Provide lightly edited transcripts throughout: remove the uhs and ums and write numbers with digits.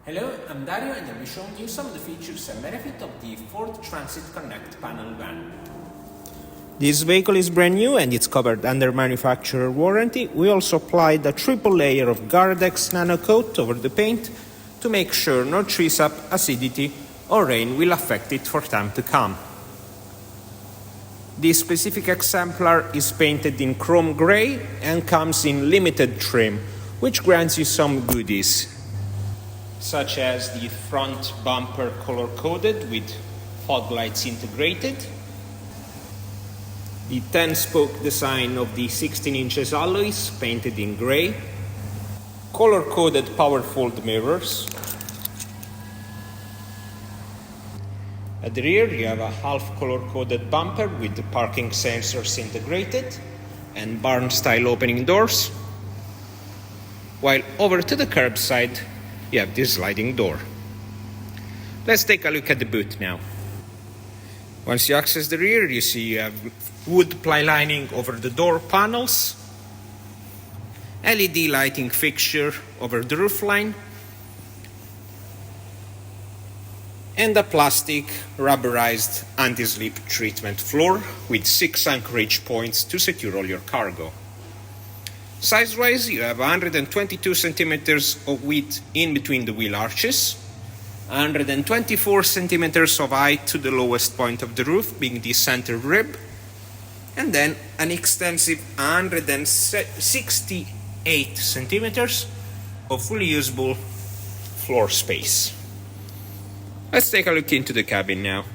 Hello, I'm Dario and I'll be showing you some of the features and benefits of the Ford Transit Connect panel van. This vehicle is brand new and it's covered under manufacturer warranty. We also applied a triple layer of Gardex nano coat over the paint to make sure no tree sap, acidity or rain will affect it for time to come. This specific exemplar is painted in chrome grey and comes in limited trim, which grants you some goodies, such as the front bumper color-coded with fog lights integrated, the 10-spoke design of the 16 inches alloys painted in grey, color-coded power fold mirrors. At the rear you have a half color-coded bumper with the parking sensors integrated and barn-style opening doors, while over to the curb side you have this sliding door. Let's take a look at the boot now. Once you access the rear, you see you have wood ply lining over the door panels, LED lighting fixture over the roofline, and a plastic rubberized anti-slip treatment floor with 6 anchorage points to secure all your cargo. Size-wise, you have 122 centimeters of width in between the wheel arches, 124 centimeters of height to the lowest point of the roof, being the center rib, and then an extensive 168 centimeters of fully usable floor space. Let's take a look into the cabin now.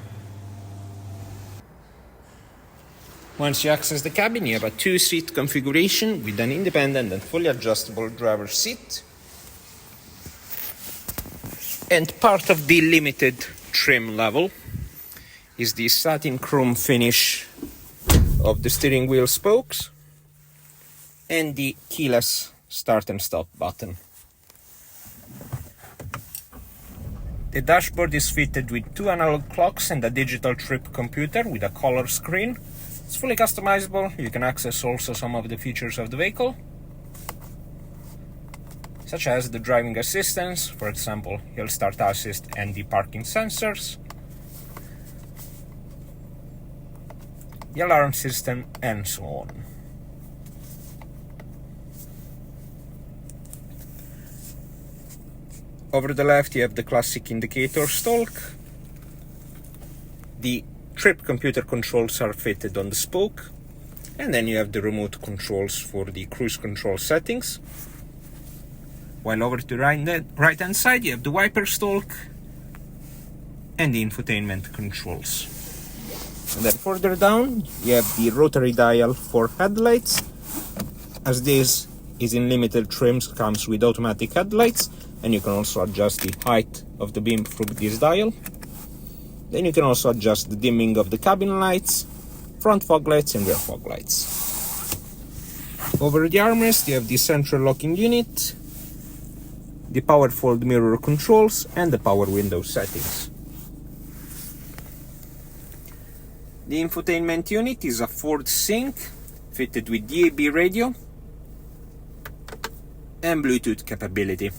Once you access the cabin, you have a 2-seat configuration with an independent and fully adjustable driver's seat. And part of the limited trim level is the satin chrome finish of the steering wheel spokes and the keyless start and stop button. The dashboard is fitted with 2 analog clocks and a digital trip computer with a color screen. It's fully customizable. You can access also some of the features of the vehicle, such as the driving assistance, for example, hill start assist and the parking sensors, the alarm system, and so on. Over the left you have the classic indicator stalk. The trip computer controls are fitted on the spoke, and then you have the remote controls for the cruise control settings. While over to the right hand side you have the wiper stalk and the infotainment controls. And then further down you have the rotary dial for headlights. As this is in limited trims, comes with automatic headlights, and you can also adjust the height of the beam through this dial. Then you can also adjust the dimming of the cabin lights, front fog lights and rear fog lights. Over the armrest you have the central locking unit, the power fold mirror controls, and the power window settings. The infotainment unit is a Ford Sync fitted with DAB radio and Bluetooth capability.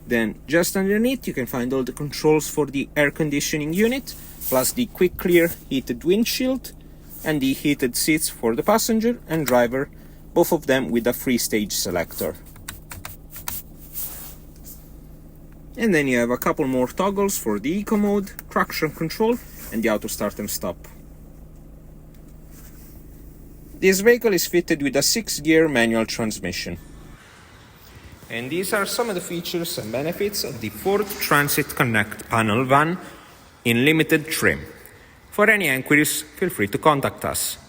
Then just underneath you can find all the controls for the air conditioning unit, plus the quick clear heated windshield and the heated seats for the passenger and driver, both of them with a 3-stage selector. And then you have a couple more toggles for the eco mode, traction control and the auto start and stop. This vehicle is fitted with a 6-gear manual transmission. And these are some of the features and benefits of the Ford Transit Connect panel van in limited trim. For any inquiries, feel free to contact us.